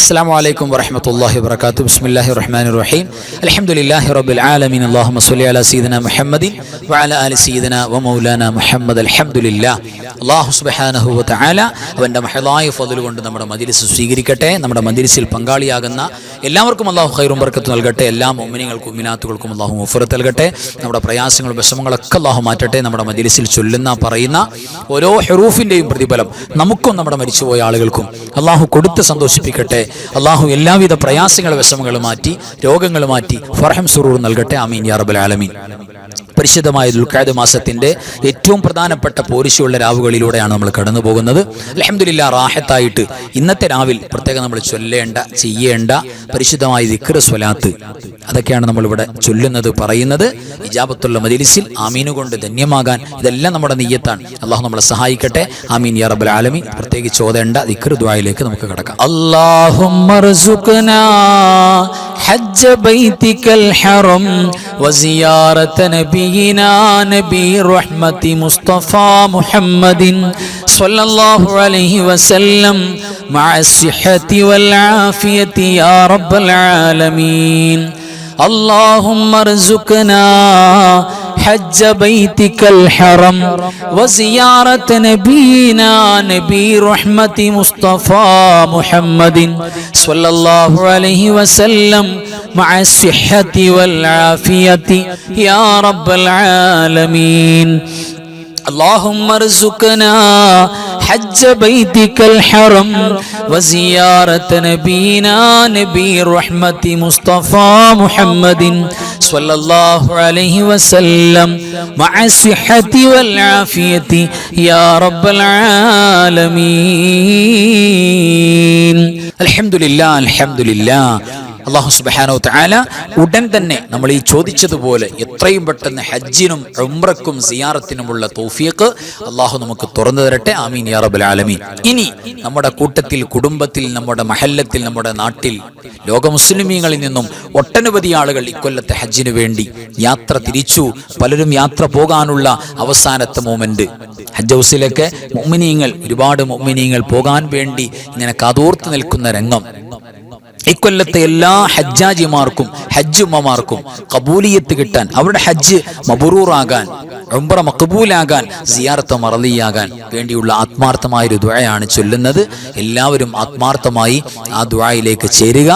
السلام عليكم ورحمة الله وبركاته. بسم الله الرحمن الرحيم. الحمد لله رب العالمين. اللهم صل على سيدنا محمد وعلى آل سيدنا ومولانا محمد. الحمد لله. അല്ലാഹു സുബ്ഹാനഹു വ തആല അവന്റെ മഹളായ ഫദ്ൽ കൊണ്ട് നമ്മുടെ മജ്ലിസ് സ്വീകരിക്കട്ടെ. നമ്മുടെ മജ്ലിസിൽ പങ്കാളിയാകുന്ന എല്ലാവർക്കും അല്ലാഹു ഖൈറും ബർക്കത്തും നൽകട്ടെ. എല്ലാ മുഅ്മിനീങ്ങൾക്കും മുഅ്മിനാത്തുകൾക്കും അല്ലാഹു മഗ്ഫിറത്ത് നൽകട്ടെ. നമ്മുടെ പ്രയാസങ്ങളും വിഷമങ്ങളൊക്കെ അല്ലാഹു മാറ്റട്ടെ. നമ്മുടെ മജ്ലിസിൽ ചൊല്ലുന്ന പറയുന്ന ഓരോ ഹുറൂഫിന്റെയും പ്രതിഫലം നമുക്കും നമ്മുടെ മരിച്ചുപോയ ആളുകൾക്കും അല്ലാഹു കൊടുത്ത് സന്തോഷിപ്പിക്കട്ടെ. അല്ലാഹു എല്ലാവിധ പ്രയാസങ്ങളും വിഷമങ്ങളും മാറ്റി രോഗങ്ങൾ മാറ്റി ഫർഹം സുറൂർ നൽകട്ടെ. ആമീൻ യാ റബ്ബൽ ആലമീൻ. പരിശുദ്ധമായ ദുൽഖഅദ മാസത്തിന്റെ ഏറ്റവും പ്രധാനപ്പെട്ട പോരിശയുള്ള രാവുകളിലൂടെയാണ് നമ്മൾ കടന്നു പോകുന്നത്. അൽഹംദുലില്ലാ റാഹത്തായിട്ട് ഇന്നത്തെ രാവിൽ പ്രത്യേകം നമ്മൾ ചൊല്ലേണ്ട ചെയ്യേണ്ട പരിശുദ്ധമായ ദിക്ർ സ്വലാത്ത് അതൊക്കെയാണ് നമ്മളിവിടെ ചൊല്ലുന്നത് പറയുന്നത്. ഇജാബത്തുള്ള മജ്ലിസിൽ ആമീൻ കൊണ്ട് ധന്യമാകാൻ ഇതെല്ലാം നമ്മുടെ നിയ്യത്താണ്. അല്ലാഹു നമ്മളെ സഹായിക്കട്ടെ. ആമീൻ യാ റബ്ബൽ ആലമീൻ. പ്രത്യേകിച്ച് ഓതേണ്ട ദിക്ർ ദുആയിലേക്ക് നമുക്ക് കടക്കാം. അല്ലാഹുമ്മർസുഖ്നാ ഹജ്ജ ബൈതിക്കൽ ഹറം വസിയാറത നബിയിനാ നബി റഹ്മത്തി മുസ്തഫ മുഹമ്മദിൻ സ്വല്ലല്ലാഹു അലൈഹി വസല്ലം മഅ സിഹ്ഹതി വൽ ആഫിയതി യാ റബ്ബൽ ആലമീൻ. اللهم ارزقنا حج بيتك الحرم وزيارة نبينا نبي رحمة مصطفى محمد صلى الله عليه وسلم مع الصحة والعافية يا رب العالمين. اللهم ارزقنا حج بيتك الحرم وزيارة نبينا نبي رحمة مصطفى محمد صلى الله عليه وسلم مع الصحة والعافية يا رب العالمين. الحمد لله الحمد لله. അല്ലാഹു സുബ്ഹാനഹു തആല ഉടൻ തന്നെ നമ്മൾ ഈ ചോദിച്ചതുപോലെ എത്രയും പെട്ടെന്ന് ഹജ്ജിനും ഉംറക്കും സിയാറത്തിനുമുള്ള തൗഫീഖ് അല്ലാഹു നമുക്ക് തുറന്നു തരട്ടെ. ആമീൻ യാ റബ്ബൽ ആലമീൻ. ഇനി നമ്മുടെ കൂട്ടത്തിൽ, കുടുംബത്തിൽ, നമ്മുടെ മഹല്ലത്തിൽ, നമ്മുടെ നാട്ടിൽ ലോക മുസ്ലിമീങ്ങളിൽ നിന്നും ഒട്ടനവധി ആളുകൾ ഇക്കൊല്ലത്തെ ഹജ്ജിന് വേണ്ടി യാത്ര തിരിച്ചു. പലരും യാത്ര പോകാനുള്ള അവസാനത്തെ മൊമെന്റ് ഹജ്ജ് ഹൗസിലൊക്കെ ഒരുപാട് മുഅ്മിനീങ്ങൾ പോകാൻ വേണ്ടി ഇങ്ങനെ കാതോർത്ത് നിൽക്കുന്ന രംഗം ഇക്കൊല്ലത്തെ എല്ലാ ഹജ്ജാജിമാർക്കും ഹജ്ജുമ്മമാർക്കും കബൂലിയത്ത് കിട്ടാൻ, അവരുടെ ഹജ്ജ് മബ്റൂറാകാൻ, ഉംറ മഖബൂലാകാൻ, സിയാറത്ത് മർളിയാകാൻ വേണ്ടിയുള്ള ആത്മാർത്ഥമായൊരു ദുആയാണ് ചൊല്ലുന്നത്. എല്ലാവരും ആത്മാർത്ഥമായി ആ ദുആയിലേക്ക് ചേരുക.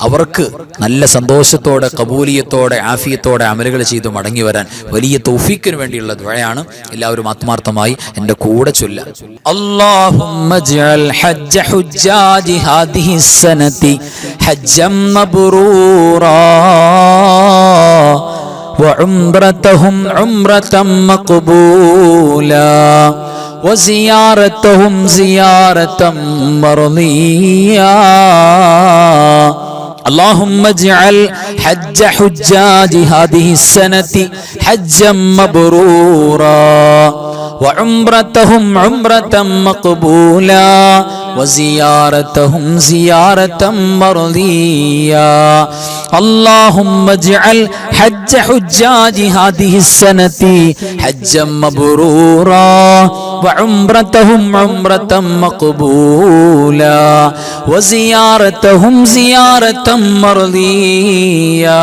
അവർക്ക് നല്ല സന്തോഷത്തോടെ, കബൂലിയത്തോടെ, ആഫിയത്തോടെ അമലുകൾ ചെയ്ത് മടങ്ങി വരാൻ വലിയ തൗഫീഖിന് വേണ്ടിയുള്ള ദുആയാണ്. എല്ലാവരും ആത്മാർത്ഥമായി എൻ്റെ കൂടെ ചൊല്ലുക. അല്ലാഹുമ്മ ജഅൽ ഹജ്ജ ഹുജ്ജാജി ഹാദിഹി സനതി حجا مبرورا وعمرتهم عمرة مقبولا وزيارتهم زيارة مرضية. اللهم اجعل حج حجاج هذه السنة حجا مبرورا وعمرتهم عمرة مقبولا وزيارتهم زيارة مرضية. اللهم اجعل حج حجاج هذه السنة حجا مبرورا وعمرتهم عمرة مقبولا وزيارتهم زيارة مرضية.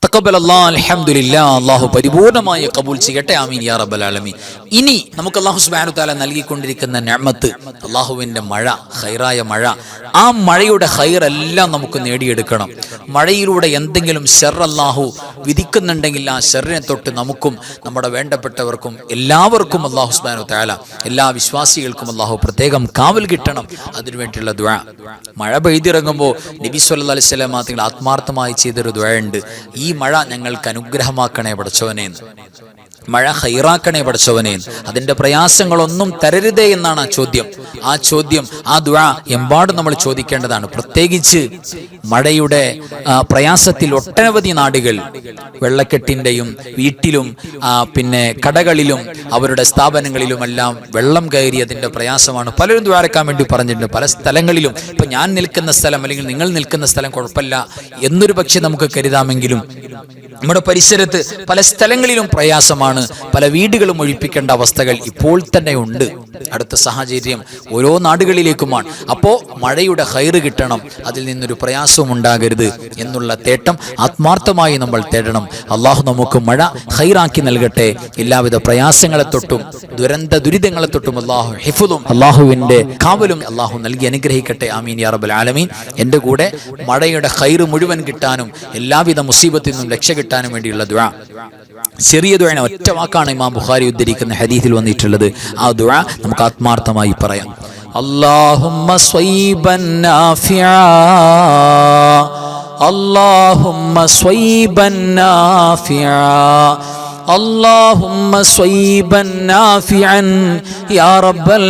തഖബ്ബൽ അല്ലാഹ്. അൽഹംദുലില്ലാഹ്. അല്ലാഹു പരിപൂർണമായി കബൂൽ ചെയ്യട്ടെ. ആമീൻ യാ റബ്ബൽ ആലമീൻ. ഇനി നമുക്ക് അല്ലാഹു സുബ്ഹാനഹു തആല നൽകിക്കൊണ്ടിരിക്കുന്ന നിഅമത്ത്, അല്ലാഹുവിന്റെ മഴ, ഖൈറായ മഴ, ആ മഴയുടെ ഖൈറെല്ലാം നമുക്ക് നേടിയെടുക്കണം. മഴയിലൂടെ എന്തെങ്കിലും ശർ അല്ലാഹു വിധിക്കുന്നുണ്ടെങ്കിൽ ആ ശർറിനെ തൊട്ട് നമുക്കും നമ്മുടെ വേണ്ടപ്പെട്ടവർക്കും എല്ലാവർക്കും അല്ലാഹു സുബ്ഹാനഹു തആല, എല്ലാ വിശ്വാസികൾക്കും അല്ലാഹു പ്രത്യേകം കാവൽ കിട്ടണം. അതിനുവേണ്ടിയുള്ള ദുആ. മഴ പെയ്തിറങ്ങുമ്പോൾ നബി സല്ലല്ലാഹു അലൈഹി വസല്ലം തങ്ങൾ ആത്മാർത്ഥമായി ചെയ്തൊരു ദുആ ഉണ്ട്. ഈ മഴ ഞങ്ങൾക്ക് അനുഗ്രഹമാക്കണേ പടച്ചവനേ, മഴ ഖൈറാക്കണേ പടച്ചവനേ, അതിന്റെ പ്രയാസങ്ങളൊന്നും തരരുതേ എന്നാണ് ആ ചോദ്യം. ആ ദുആ എമ്പാടും നമ്മൾ ചോദിക്കേണ്ടതാണ്. പ്രത്യേകിച്ച് മഴയുടെ പ്രയാസത്തിൽ ഒട്ടനവധി നാടുകൾ വെള്ളക്കെട്ടിന്റെയും വീട്ടിലും പിന്നെ കടകളിലും അവരുടെ സ്ഥാപനങ്ങളിലുമെല്ലാം വെള്ളം കയറിയതിന്റെ പ്രയാസമാണ്. പലരും ദ്വാരക്കാൻ വേണ്ടി പറഞ്ഞിട്ടുണ്ട്. പല സ്ഥലങ്ങളിലും ഇപ്പൊ ഞാൻ നിൽക്കുന്ന സ്ഥലം അല്ലെങ്കിൽ നിങ്ങൾ നിൽക്കുന്ന സ്ഥലം കുഴപ്പമില്ല എന്നൊരു പക്ഷെ നമുക്ക് കരുതാമെങ്കിലും നമ്മുടെ പരിസരത്ത് പല സ്ഥലങ്ങളിലും പ്രയാസമാണ്. പല വീടുകളും ഒഴിപ്പിക്കേണ്ട അവസ്ഥകൾ ഇപ്പോൾ തന്നെ ഉണ്ട്. അടുത്ത സാഹചര്യം ഓരോ നാടുകളിലേക്കുമാണ്. അപ്പോൾ മഴയുടെ ഖൈറ് കിട്ടണം, അതിൽ നിന്നൊരു പ്രയാസവും ഉണ്ടാകരുത് എന്നുള്ള തേട്ടം ആത്മാർത്ഥമായി നമ്മൾ തേടണം. അള്ളാഹു നമുക്ക് മഴ ഖൈറാക്കി നൽകട്ടെ. എല്ലാവിധ പ്രയാസങ്ങളെ തൊട്ടും ദുരിതങ്ങളെ തൊട്ടും അള്ളാഹു ഹിഫ്ളും അള്ളാഹുവിന്റെ കാവലും അള്ളാഹു നൽകി അനുഗ്രഹിക്കട്ടെ. ആമീൻ യാ റബ്ബൽ ആലമീൻ. എൻ്റെ കൂടെ മഴയുടെ ഖൈറ് മുഴുവൻ കിട്ടാനും എല്ലാവിധ മുസീബത്തിൽ നിന്നും രക്ഷ കിട്ടാനും വേണ്ടിയുള്ള ദുആ, ചെറിയ ദുആ, ഒറ്റ വാക്കാണ് ഇമാം ബുഖാരി ഉദ്ധരിക്കുന്ന ഹദീസിൽ വന്നിട്ടുള്ളത്. ആ ദുആ നമുക്ക് ആത്മാർത്ഥമായി പറയാം. അല്ലാഹുമ്മ സ്വയ്യിബൻ നാഫിആ, അല്ലാഹുമ്മ സ്വയ്യിബൻ നാഫിആ, അല്ലാഹുമ്മ സ്വയ്യിബൻ നാഫിഅൻ യാ റബ്ബൽ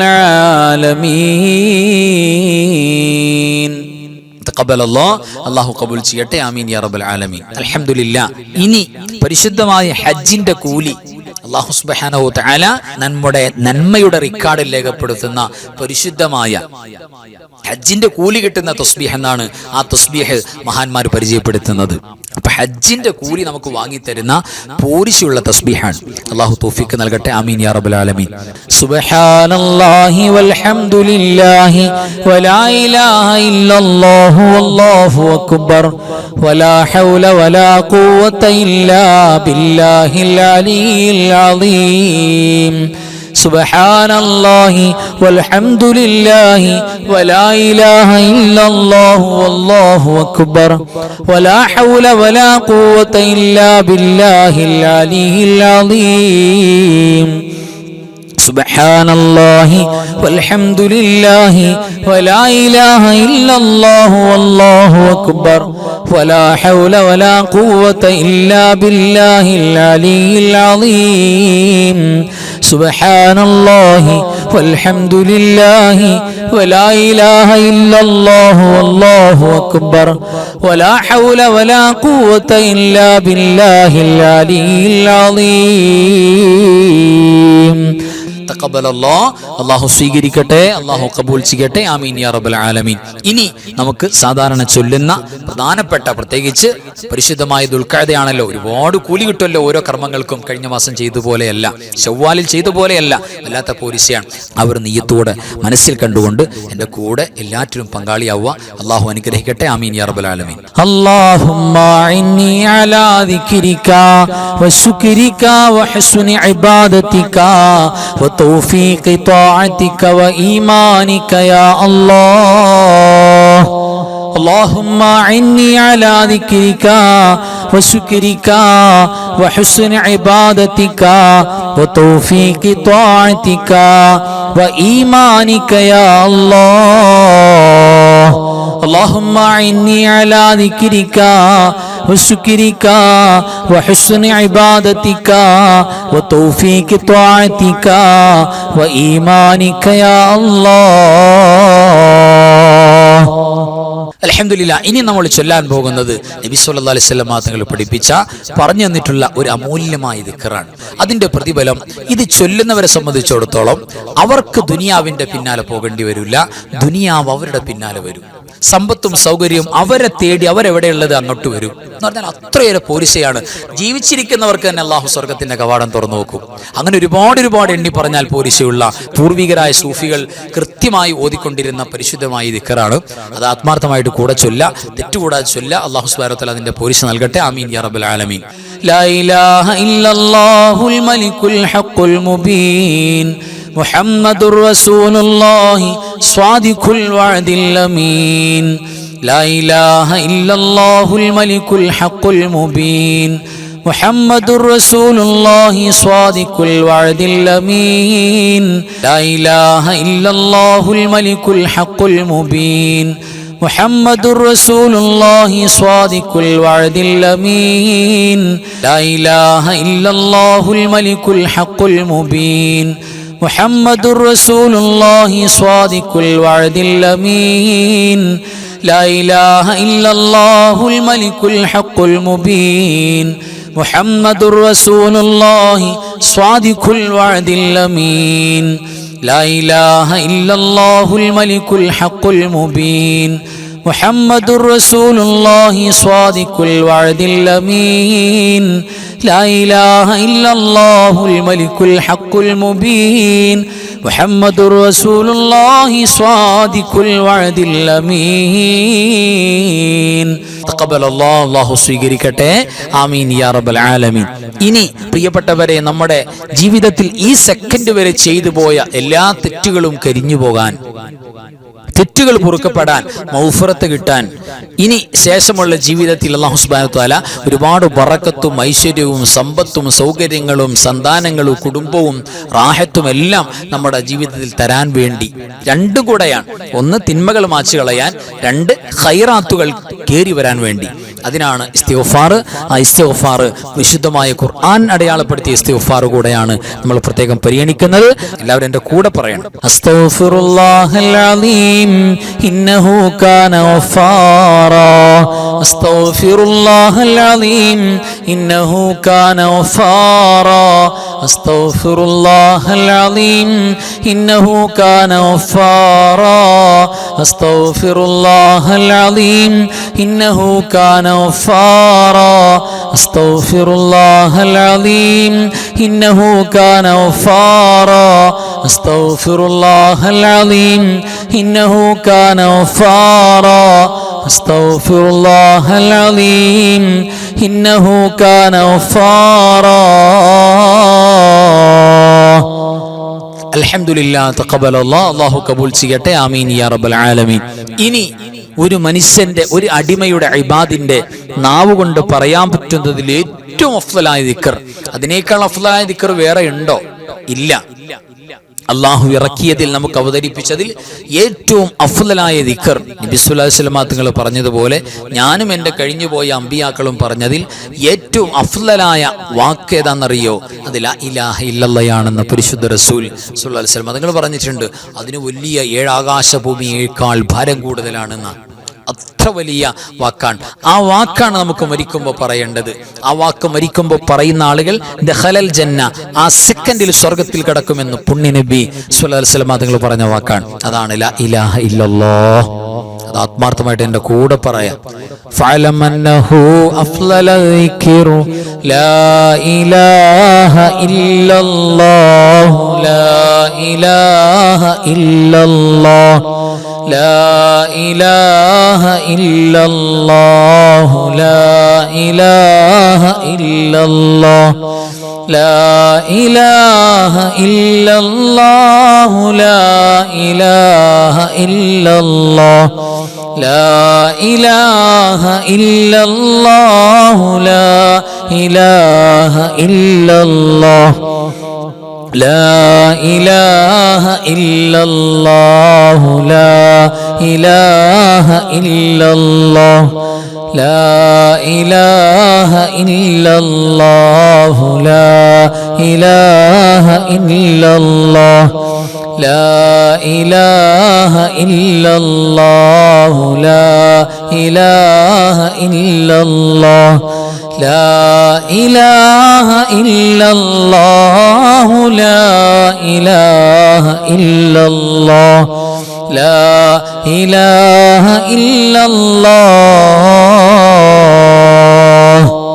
ആലമീൻ. അല്ലാഹു കബൂൽ ചെയ്യട്ടെ. ആമീൻ യാ റബ്ബൽ ആലമീൻ. അൽഹംദുലില്ലാ. ഇനി പരിശുദ്ധമായ ഹജ്ജിന്റെ കൂലി അല്ലാഹു സുബ്ഹാനഹു തആല നന്മയുടെ റിക്കാർഡിൽ രേഖപ്പെടുത്തുന്ന പരിശുദ്ധമായ ഹജ്ജിന്റെ കൂലി കിട്ടുന്ന തസ്ബീഹ് എന്നാണ് ആ തസ്ബീഹ് മഹാന്മാർ പരിചയപ്പെടുത്തുന്നത്. അപ്പൊ ഹജ്ജിന്റെ കൂലി നമുക്ക് വാങ്ങിത്തരുന്ന പോരിശുള്ള തസ്ബീഹാണ്. അല്ലാഹു തൗഫീഖ് നൽകട്ടെ. ആമീൻ യാ റബ്ബൽ ആലമീൻ. സുബ്ഹാനല്ലാഹി വൽഹംദുലില്ലാഹി വലാ ഇലാഹ ഇല്ലല്ലാഹു വല്ലാഹു അക്ബർ വലാ ഹൗല വലാ ഖുവത ഇല്ലാ ബില്ലാഹിൽ അലിയിൽ അളീം. സുബ്ഹാനല്ലാഹി വൽഹംദുലില്ലാഹി വലാ ഇലാഹ ഇല്ലല്ലാഹു വല്ലാഹു അക്ബർ വലാ ഹൗല വലാ ഖുവത ഇല്ലാ ബില്ലാഹിൽ അലിയിൽ അളീം. സുബ്ഹാനല്ലാഹി വൽഹംദുലില്ലാഹി വലാ ഇലാഹ ഇല്ലല്ലാഹു വല്ലാഹു അക്ബർ വലാ ഹൗല വലാ ഖുവത ഇല്ലാ ബില്ലാഹിൽ അലിയിൽ അളീം. സുബ്ഹാനല്ലാഹി വൽഹംദുലില്ലാഹി വലാ ഇലാഹ ഇല്ലല്ലാഹു വല്ലാഹു അക്ബർ വലാ ഹൗല വലാ ഖുവത ഇല്ലാ ബില്ലാഹിൽ അലിയിൽ അളീം. അല്ലാഹു സ്വീകരിക്കട്ടെ, അല്ലാഹു കബൂൽ ചെയ്യട്ടെ. ആമീൻ യാ റബ്ബൽ ആലമീൻ. ഇനി നമുക്ക് സാധാരണ ചൊല്ലുന്ന പ്രധാനപ്പെട്ട, പ്രത്യേകിച്ച് പരിശുദ്ധമായ ദുൽഖഅദയാണല്ലോ, ഒരുപാട് കൂലി കിട്ടുമല്ലോ ഓരോ കർമ്മങ്ങൾക്കും. കഴിഞ്ഞ മാസം ചെയ്ത പോലെയല്ല, ശവ്വാലിൽ ചെയ്ത പോലെയല്ല, അല്ലാത്ത പോരിശയാണ്. അവർ നിയ്യത്തോടെ മനസ്സിൽ കണ്ടുകൊണ്ട് എൻ്റെ കൂടെ എല്ലാറ്റിലും പങ്കാളിയാവുക. അല്ലാഹു അനുഗ്രഹിക്കട്ടെ. ആമീൻ യാ റബ്ബൽ ആലമീൻ. അല്ലാഹുമ്മ ഇന്നി അലാ ദിക്രിക വശുക്രിക വഹുസ്നി ഇബാദതിക وتوفيق طاعتك وإيمانك يا الله. اللهم أعني على ذكرك وشكرك وحسن عبادتك وتوفيق طاعتك وإيمانك يا الله. اللهم أعني على ذكرك وشكرك وحسن عبادتك وتوفيق طاعتك وإيمانك يا الله. അൽഹംദുലില്ലാ. ഇനി നമ്മൾ ചൊല്ലാൻ പോകുന്നത് നബി സല്ലല്ലാഹു അലൈഹി വസല്ലം തങ്ങൾ പഠിപ്പിച്ച, പറഞ്ഞു തന്നിട്ടുള്ള ഒരു അമൂല്യമായ ദിക്റാണ്. അതിന്റെ പ്രതിഫലം ഇത് ചൊല്ലുന്നവരെ സംബന്ധിച്ചിടത്തോളം അവർക്ക് ദുനിയാവിന്റെ പിന്നാലെ പോകേണ്ടി വരില്ല, ദുനിയാവ് അവരുടെ പിന്നാലെ വരും. സമ്പത്തും സൗകര്യവും അവരെ തേടി അവരെവിടെയുള്ളത് അങ്ങോട്ട് വരും എന്ന് പറഞ്ഞാൽ അത്രയേറെ പോരിശയാണ്. ജീവിച്ചിരിക്കുന്നവർക്ക് തന്നെ അള്ളാഹു സ്വർഗത്തിന്റെ കവാടം തുറന്നു നോക്കും. അങ്ങനെ ഒരുപാട് എണ്ണി പറഞ്ഞാൽ പോരിശയുള്ള പൂർവികരായ സൂഫികൾ കൃത്യമായി ഓതിക്കൊണ്ടിരുന്ന പരിശുദ്ധമായ ദിക്റാണ്. അത് ആത്മാർത്ഥമായിട്ട് കൂടെ ചൊല്ല, തെറ്റുകൂടാതെ ചൊല്ല. അല്ലാഹു സുബ്ഹാനഹു വ തആല അതിന്റെ പോരിശ നൽകട്ടെ. ആമീൻ യാ റബ്ബൽ ആലമീൻ. ലാ ഇലാഹ ഇല്ലല്ലാഹുൽ മലിക്കുൽ ഹഖുൽ മുബീൻ മുഹമ്മദുർ റസൂലുള്ളാഹി സ്വാദിഖുൽ വഅദിൽ അമീൻ. ലാ ഇലാഹ ഇല്ലല്ലാഹുൽ മലിക്കുൽ ഹഖുൽ മുബീൻ മുഹമ്മദുർ റസൂലുള്ളാഹി സ്വാദിഖുൽ വഅദിൽ അമീൻ. ലാ ഇലാഹ ഇല്ലല്ലാഹുൽ മലിക്കുൽ ഹഖുൽ മുബീൻ മുഹമ്മദുർ റസൂലുള്ളാഹി സ്വാദിഖുൽ വഅദിൽ അമീൻ. ലാ ഇലാഹ ഇല്ലല്ലാഹുൽ മലിക്കുൽ ഹഖുൽ മുബീൻ മുഹമ്മദുർ റസൂലുള്ളാഹി സ്വാദിഖുൽ വഅദിൽ അമീൻ. ലാ ഇലാഹ ഇല്ലല്ലാഹുൽ മലിക്കുൽ ഹഖുൽ മുബീൻ മുഹമ്മദുർ റസൂലുള്ളാഹി സ്വാദിഖുൽ വഅദിൽ അമീൻ. ലാ ഇലാഹ ഇല്ലല്ലാഹുൽ മലിക്കുൽ ഹഖുൽ മുബീൻ മുഹമ്മദുർ റസൂലുള്ളാഹി സ്വാദിഖുൽ വഅദിൽ അമീൻ ലാ ഇലാഹ ഇല്ലല്ലാഹുൽ മലിക്കുൽ ഹഖുൽ മുബീൻ മുഹമ്മദുർ റസൂലുള്ളാഹി സ്വാദിഖുൽ വഅദിൽ അമീൻ. തഖബ്ബലല്ലാഹു, അല്ലാഹു സ്വീകരിക്കട്ടെ. ആമീൻ യാ റബ്ബൽ ആലമീൻ. ഇനി പ്രിയപ്പെട്ടവരെ, നമ്മുടെ ജീവിതത്തിൽ ഈ സെക്കൻഡ് വരെ ചെയ്തു പോയ എല്ലാ തെറ്റുകളും കരിഞ്ഞു പോകാൻ, തെറ്റുകൾ പൊറുക്കപ്പെടാൻ, മൗഫറത്ത് കിട്ടാൻ, ഇനി ശേഷമുള്ള ജീവിതത്തിൽ അല്ലാഹു സുബ്ഹാനഹു വ തആല ഒരുപാട് ബറക്കത്തും ഐശ്വര്യവും സമ്പത്തും സൗകര്യങ്ങളും സന്താനങ്ങളും കുടുംബവും റാഹത്തും എല്ലാം നമ്മുടെ ജീവിതത്തിൽ തരാൻ വേണ്ടി രണ്ടും കൂടെയാണ്. ഒന്ന് തിന്മകൾ മാച്ചു കളയാൻ, രണ്ട് ഖൈറാത്തുകൾ കേറി വരാൻ വേണ്ടി. അതിനാണ് ഇസ്തിഗ്ഫാർ. ആ ഇസ്തിഗ്ഫാർ വിശുദ്ധമായ ഖുർആൻ അടയാളപ്പെടുത്തിയ ഇസ്തിഗ്ഫാർ കൂടെയാണ് നമ്മൾ പ്രത്യേകം പരിഗണിക്കുന്നത്. എല്ലാവരും എൻ്റെ കൂടെ പറയണം. അസ്തഗ്ഫിറുല്ലാഹൽ അലീം ഇന്നഹു കാന ഗഫാറാ. അസ്തഗ്ഫിറുല്ലാഹൽ അലീം ഇന്നഹു കാന ഗഫാറാ. അസ്തഗ്ഫിറുല്ലാഹൽ അലീം ഇന്നഹു കാന ഗഫാറാ. അസ്തഗ്ഫിറുല്ലാഹൽ അലീം ഇന്നഹു കാന غفارا أستغفر الله العظيم إنه كان غفارا أستغفر الله العظيم إنه كان غفارا أستغفر الله العظيم إنه كان غفارا. അൽഹംദുലില്ലാഹ് തഖബ്ബലല്ലാഹ്, അല്ലാഹു കബൂൽ ചെയ്യട്ടെ. ആമീൻ യാ റബ്ബൽ ആലമീൻ. ഇനി ഒരു മനുഷ്യന്റെ, ഒരു അടിമയുടെ ഇബാദിന്റെ നാവ് കൊണ്ട് പറയാൻ പറ്റുന്നതിൽ ഏറ്റവും അഫ്ളലായ ദിക്ർ, അതിനേക്കാൾ അഫ്ളലായ ദിക്ർ വേറെ ഉണ്ടോ? ഇല്ല. അള്ളാഹു ഇറക്കിയതിൽ നമുക്ക് അവതരിപ്പിച്ചതിൽ ഏറ്റവും അഫ്ളലായ ദിക്ർ നബി സല്ലല്ലാഹു അലൈഹി വസല്ലം തങ്ങൾ പറഞ്ഞതുപോലെ ഞാനും എൻ്റെ കഴിഞ്ഞുപോയ അമ്പിയാക്കളും പറഞ്ഞതിൽ ഏറ്റവും അഫ്ളലായ വാക്ക് ഏതാണെന്നറിയോ? അത് ലാ ഇലാഹ ഇല്ലല്ലാഹയാണെന്ന് പരിശുദ്ധ റസൂൽ സല്ലല്ലാഹു അലൈഹി വസല്ലം തങ്ങൾ പറഞ്ഞിട്ടുണ്ട്. അതിന് വലിയ 7 ആകാശഭൂമിയേക്കാൾ ഭാരം കൂടുതലാണെന്ന്. അത്ര വലിയ വാക്കാണ്. ആ വാക്കാണ് നമുക്ക് മരിക്കുമ്പോൾ പറയേണ്ടത്. ആ വാക്ക് മരിക്കുമ്പോൾ പറയുന്ന ആളുകൾ ദഖലൽ ജന്ന, ആ സെക്കൻഡിൽ സ്വർഗത്തിൽ കിടക്കുമെന്ന് പുണ്യ നബി സല്ലല്ലാഹു അലൈഹി വസല്ലം തങ്ങൾ പറഞ്ഞ വാക്കാണ്. അതാണ് ലാ ഇലാഹ ഇല്ലല്ലാഹ്. അത് ആത്മാർത്ഥമായിട്ട് എൻ്റെ കൂടെ പറയാം. ഫഅലം അന്നഹു അഫ്ളല ദിക്റു ലാ ഇലാഹ ഇല്ലല്ലാഹ് ലാ ഇലാഹ ഇല്ലല്ലാഹ് لا إله إلا الله لا إله إلا الله لا إله إلا الله لا إله إلا الله لا إله إلا الله لا إله إلا الله لا إله إلا الله لا إله إلا الله لا إله إلا الله لا إله إلا الله لا إله إلا الله لا إله إلا الله لا إله إلا الله لا إله إلا الله لا إله إلا الله.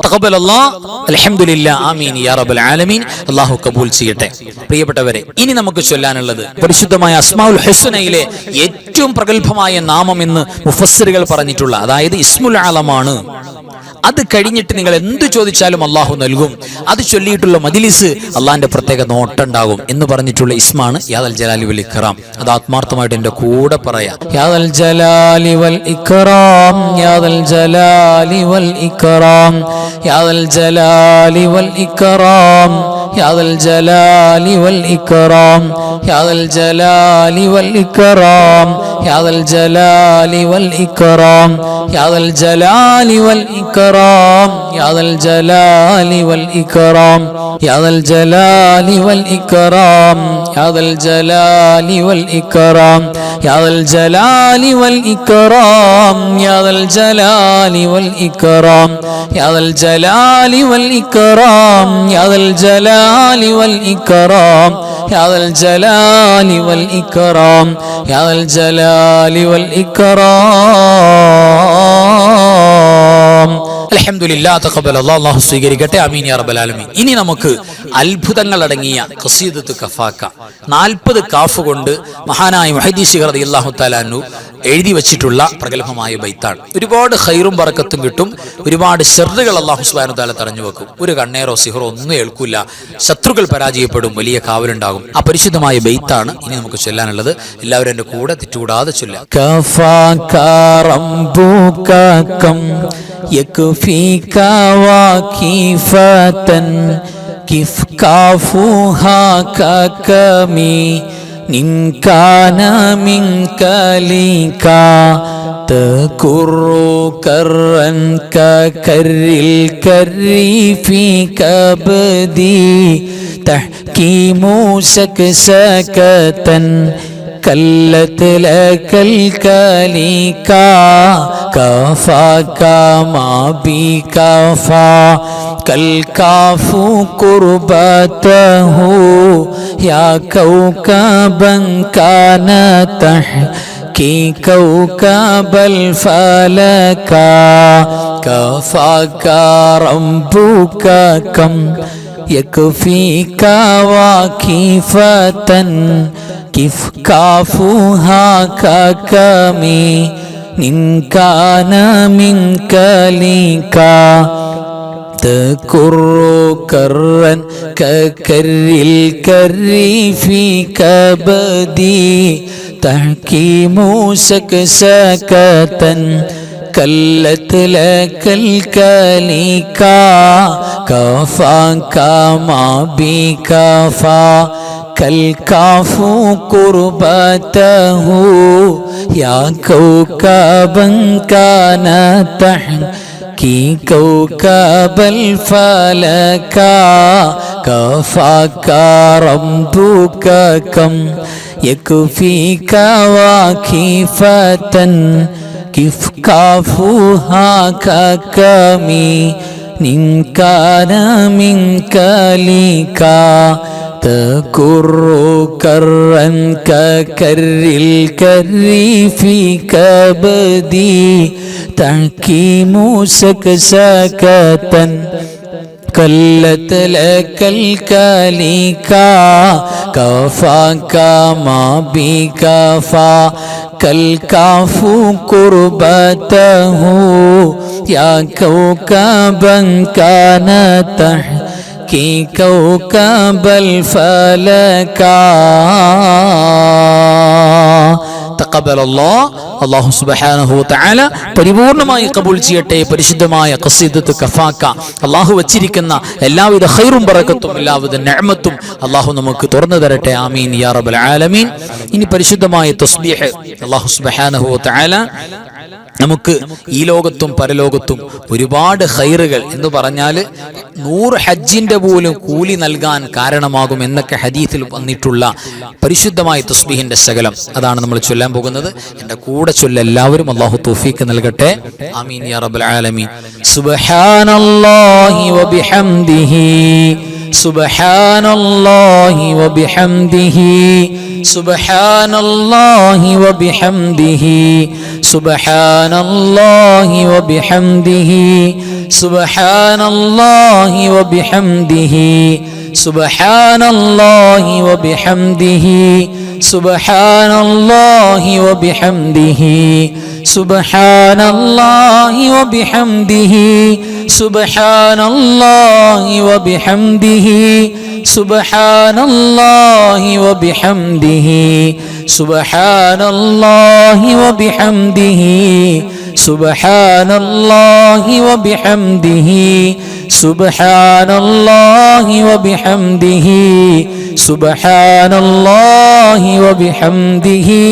തഖബ്ബലല്ലാഹ്. അൽഹംദുലില്ലാഹ്. ആമീൻ യാ റബ്ബൽ ആലമീൻ. അല്ലാഹു കബൂൽ ചെയ്യട്ടെ. പ്രിയപ്പെട്ടവരെ, ഇനി നമുക്ക് ചൊല്ലാനുള്ളത് പരിശുദ്ധമായ അസ്മാഉൽ ഹുസ്നയിലെ ഏറ്റവും പ്രഗൽഭമായ നാമം എന്ന് മുഫസ്സിറുകൾ പറഞ്ഞിട്ടുള്ള, അതായത് ഇസ്മുൽ ആലമാണ്. അത് കഴിഞ്ഞിട്ട് നിങ്ങൾ എന്ത് ചോദിച്ചാലും അള്ളാഹു നൽകും. അത് ചൊല്ലിയിട്ടുള്ള മജ്ലിസ് അള്ളാഹിന്റെ പ്രത്യേക നോട്ടുണ്ടാകും എന്ന് പറഞ്ഞിട്ടുള്ള ഇസ്മാണ് യാദൽ ജലാലി വൽ ഇക്റാം. അത് ആത്മാർത്ഥമായിട്ട് എൻ്റെ കൂടെ പറയാം. യാദൽ ജലാലി വൽ ഇക്റാം യാദൽ ജലാലി വൽ ഇക്റാം യാദൽ ജലാലി വൽ ഇക്റാം യാദൽ ജലാലി വൽ ഇക്റാം യാദൽ ജലാലി വൽ ഇക്റാം യാദൽ ജലാലി വൽ ഇക്റാം യാദൽ ജലാലി വൽ ഇക്റാം യാദൽ ജലാലി വൽ ഇക്റാം യാദൽ ജലാലി വൽ ഇക്റാം യാദൽ ജലാലി വൽ ഇക്റാം യാദൽ ജലാലി വൽ ഇക്റാം യാദൽ ജലാലി വൽ ഇക്റാം യാദൽ ജലാലി വൽ ഇക്റാം യാദൽ ജലാലി വൽ ഇക്റാം യാദൽ ജലാലി വൽ ഇക്റാം യാദൽ ജലാലി الجلال والإكرام. അൽഹംദുലില്ലാ തഖബ്ബലല്ലാഹ്. അല്ലാഹു സ്വീകരിക്കട്ടെ. ആമീൻ യാ റബ്ബൽ ആലമീൻ. ഇനി നമുക്ക് അത്ഭുതങ്ങൾ അടങ്ങിയ ഖസീദത്ത് കഫാക്ക 40 കാഫ് കൊണ്ട് മഹാനായ മുഹദ്ദിസ് റളിയല്ലാഹു തആല അൻഹു എഴുതി വെച്ചിട്ടുള്ള പ്രഗൽഭമായ ബൈത്താണ്. ഒരുപാട് ഖൈറും ബറക്കത്തും കിട്ടും. ഒരുപാട് ശർറുകൾ അല്ലാഹു സുബ്ഹാനഹു തആല തടഞ്ഞു വെക്കും. ഒരു കണ്ണേറോ സിഹറോ ഒന്നും ഏൽക്കില്ല. ശത്രുക്കൾ പരാജയപ്പെടും. വലിയ കാവലുണ്ടാകും. ആ പരിശുദ്ധമായ ബൈത്താണ് ഇനി നമുക്ക് ചൊല്ലാനുള്ളത്. എല്ലാവരും എൻ്റെ കൂടെ തെറ്റുകൂടാതെ ചൊല്ലാം. കഫാക റബ്ബുക കം യക്ഫീക വഖീഫതൻ കിഫ് കാഫുഹാ കകമി നിൻകാന മിൻകലിക തകുറു കറൻ കകരിൽ കരി ഫീ കബദി തഹ്കീമു സകസകതൻ കല്ലത് ലകൽ കലിക കഫാക മാ ബി കഫാ കൽ കാഫു ഖുർബതഹു യാ കൗകബൻ കാന തഹ്കി കൗകബൽ ഫലക കഫാക റബ്ബുക കം യക്ഫീക വഖീഫതൻ കിഫ് കാഫുഹാ കകമി നിൻകാന മിൻകലിക തകുറു കറൻ കകരിൽ കരി ഫീ കബദി തഹ്കീമു സകസകതൻ കല്ലത് ലകൽ കലിക കഫാക മാ ബി കഫാ കൽ കാഫു ഖുർബതഹു യാ കൗകബൻ കാന തഹ്കി കൗകബൽ ഫലക കഫാക റബ്ബുക കം യക്ഫീക വഖീഫതൻ കിഫ് കാഫുഹാ കകമി നിൻകാന മിൻകലിക തകുറു കറൻ കകരിൽ കരി ഫീ കബദി തഹ്കീമു സകസകതൻ കല്ലത് ലകൽ കലിക കഫാക മാ ബി കഫാ കൽ കാഫു ഖുർബതഹു യാ കൗകബൻ കാന തഹ്കി കൗകബൽ ഫലക. തഖബ്ബലല്ലാഹ്. അല്ലാഹു സുബ്ഹാനഹു വ തആല പരിപൂർണമായി കബൂൽ ചെയ്യട്ടെ. പരിശുദ്ധമായ ഖസീദത്ത് കഫാക്ക അല്ലാഹു വച്ചിരിക്കുന്ന എല്ലാവിധ ഖൈറും ബറക്കത്തും എല്ലാവിധ നിഅമത്തും അല്ലാഹു നമുക്ക് തുറന്നു തരട്ടെ. ആമീൻ യാ റബ്ബൽ ആലമീൻ. ഇനി പരിശുദ്ധമായ തസ്ബീഹ് അല്ലാഹു സുബ്ഹാനഹു വ തആല നമുക്ക് ഈ ലോകത്തും പരലോകത്തും ഒരുപാട് ഖൈറുകൾ എന്ന് പറഞ്ഞാൽ 100 ഹജ്ജിന്റെ പോലും കൂലി നൽകാൻ കാരണമാകും എന്നൊക്കെ ഹദീസിൽ വന്നിട്ടുള്ള പരിശുദ്ധമായ തസ്ബീഹിന്റെ ശകലം അതാണ് നമ്മൾ ചൊല്ലാൻ പോകുന്നത്. എൻ്റെ കൂടെ ചൊല്ല എല്ലാവരും. അല്ലാഹു തൗഫീഖ് നൽകട്ടെ. ആമീൻ യാ റബ്ബൽ ആലമീൻ. സുബ്ഹാനല്ലാഹി വബിഹംദിഹി സുബ്ഹാനല്ലാഹി വബിഹംദിഹി സുബ്ഹാനല്ലാഹി വബിഹംദിഹി സുബ്ഹാനല്ലാഹി വബിഹംദിഹി സുബ്ഹാനല്ലാഹി വബിഹംദിഹി സുബ്ഹാനല്ലാഹി വബിഹംദിഹി സുബ്ഹാനല്ലാഹി വബിഹംദിഹി സുബ്ഹാനല്ലാഹി വബിഹംദിഹി സുബ്ഹാനല്ലാഹി വബിഹംദിഹി സുബ്ഹാനല്ലാഹി വബിഹംദിഹി സുബ്ഹാനല്ലാഹി വബിഹംദിഹി സുബ്ഹാനല്ലാഹി വബിഹംദിഹി സുബ്ഹാനല്ലാഹി വബിഹംദിഹി സുബ്ഹാനല്ലാഹി വബിഹംദിഹി.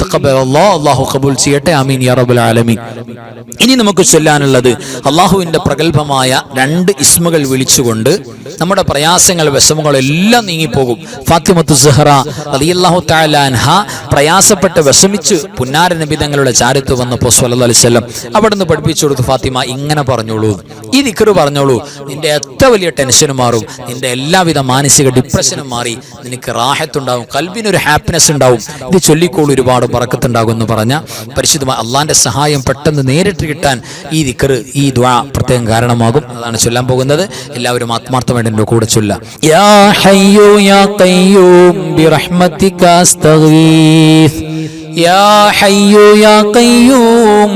തഖബ്ബലല്ലാഹ്. അല്ലാഹു ഖബൂൽ ചെയ്യട്ടെ. ആമീൻ യാ റബ്ബൽ ആലമീൻ. ഇനി നമുക്ക് ചൊല്ലാനുള്ളത് അല്ലാഹുവിന്റെ പ്രഗൽഭമായ 2 ഇസ്മുകൾ വിളിച്ചുകൊണ്ട് നമ്മുടെ പ്രയാസങ്ങൾ വിഷമങ്ങൾ എല്ലാം നീങ്ങിപ്പോകും. ഫാത്തിമത്തു സുഹറ റളിയല്ലാഹു തആല അൻഹ പ്രയാസപ്പെട്ട് വിഷമിച്ച് പുന്നാര നബി തങ്ങളുടെ ചാരത്ത് വന്നപ്പോൾ സ്വല്ലല്ലാഹു അലൈഹി വസല്ലം അവിടുന്ന് പഠിപ്പിച്ചു കൊടുത്തു, ഫാത്തിമ ഇങ്ങനെ പറഞ്ഞോളൂ, ഈ ദിക്ർ പറഞ്ഞോളൂ, നിന്റെ എത്ര വലിയ ടെൻഷനും മാറും, നിന്റെ എല്ലാവിധ മാനസിക ഡിപ്രഷനും മാറി, നിനക്ക് റാഹത്തുണ്ടാവും, കൽബിനൊരു ഹാപ്പിനെസ് ഉണ്ടാവും, ഇത് ചൊല്ലിക്കോളൂ, ഒരുപാട് ബറക്കത്തുണ്ടാകും എന്ന് പറഞ്ഞ പരിശുദ്ധമായ അള്ളാന്റെ സഹായം പെട്ടെന്ന് നേരിട്ട് കിട്ടാൻ ഈ ദിക്ർ, ഈ ദുആ പ്രത്യേകം കാരണമാകും. അതാണ് ചൊല്ലാൻ പോകുന്നത്. എല്ലാവരും ആത്മാർത്ഥമായിട്ട് എൻ്റെ കൂടെ ചൊല്ലാം. യാ ഹയ്യു യാ ഖയ്യൂം ബിറഹ്മതിക അസ്തഗീസ്, യാ ഹയ്യു യാ ഖയ്യൂം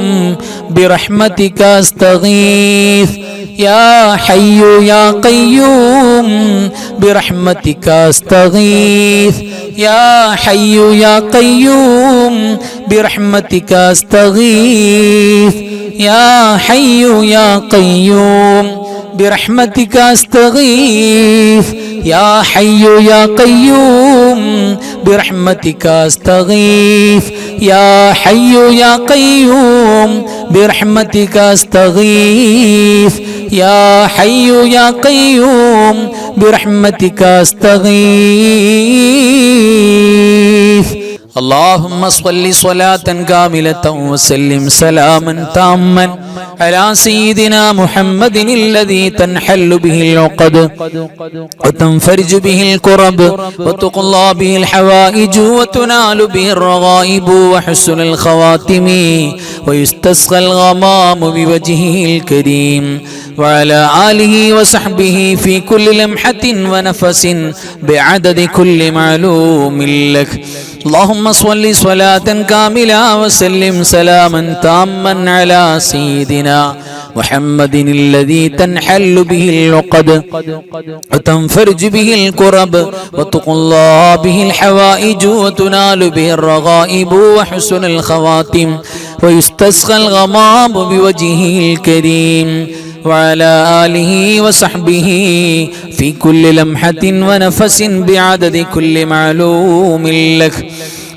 ബിറഹ്മതിക അസ്തഗീസ്, യാ ഹയ്യു യാ ഖയ്യൂം ബിറഹ്മതിക അസ്തഗീസ്, യാ ഹയ്യു യാ ഖയ്യൂം ബിറഹ്മതിക അസ്തഗീസ്, യാ ഹയ്യു യാ ഖയ്യൂം ബിറഹ്മതിക അസ്തഗീസ്, യാ ഹയ്യു യാ ഖയ്യൂം ബിറഹ്മതിക അസ്തഗീസ്, യാ ഹയ്യു യാ ഖയ്യൂം ബിറഹ്മതിക അസ്തഗീസ്, യാ ഹയ്യു യാ ഖയ്യൂം ബിറഹ്മതിക അസ്തഗീസ്. اللهم صل صلاة كاملة وسلم سلاما تاما على سيدنا محمد الذي تنحل به العقد وتنفرج به الكرب وتقضى به الحوائج وتنال به الرغائب وحسن الخواتم ويستسقى الغمام بوجهه الكريم وعلى آله وصحبه في كل لمحة ونفس بعدد كل معلوم لك. اللهم صل صلاة كاملة وسلم سلاما تاما على سيدنا محمد الذي تنحل به العقد وتنفرج به الكرب وتقضى به الحوائج وتنال به الرغائب وحسن الخواتم ويستسقى الغمام بوجهه الكريم وعلى آله وصحبه في كل لمحة ونفس بعدد كل معلوم لك.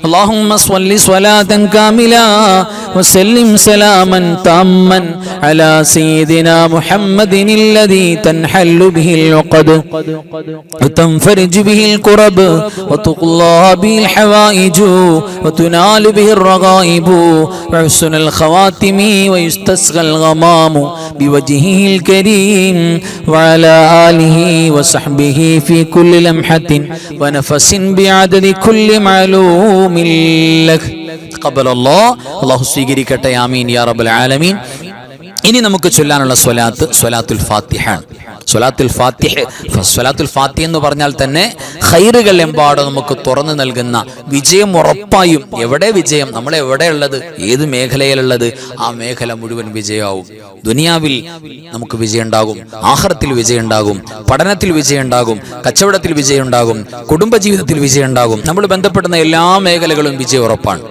اللهم صل صلاة كاملة وسلم سلاما تاما على سيدنا محمد الذي تنحل به العقد وتنفرج به الكرب وتقضى به الحوائج وتنال به الرغائب وحسن الخواتم ويستسقى الغمام بوجهه الكريم وعلى آله وصحبه في كل لمحة ونفس بعدد كل معلوم لك. تقبل الله. അല്ലാഹു സ്വീകരിക്കട്ടെ. ആമീൻ യാ റബ്ബൽ ആലമീൻ. ഇനി നമുക്ക് ചൊല്ലാനുള്ള സ്വലാത്ത് സ്വലാത്തുൽ ഫാത്തിഹ. സ്വലാത്തുൽ ഫാത്തിഹ എന്ന് പറഞ്ഞാൽ തന്നെ ഖൈറുകൾ എമ്പാടും നമുക്ക് തുറന്നു നൽകുന്ന വിജയം ഉറപ്പായും. എവിടെ വിജയം? നമ്മൾ എവിടെയുള്ളത്, ഏത് മേഖലയിലുള്ളത്, ആ മേഖല മുഴുവൻ വിജയമാവും. ദുനിയാവിൽ നമുക്ക് വിജയം ഉണ്ടാകും, ആഖിറത്തിൽ വിജയം ഉണ്ടാകും, പഠനത്തിൽ വിജയം ഉണ്ടാകും, കച്ചവടത്തിൽ വിജയം ഉണ്ടാകും, കുടുംബജീവിതത്തിൽ വിജയം ഉണ്ടാകും. നമ്മൾ ബന്ധപ്പെടുന്ന എല്ലാ മേഖലകളും വിജയം ഉറപ്പാണ്.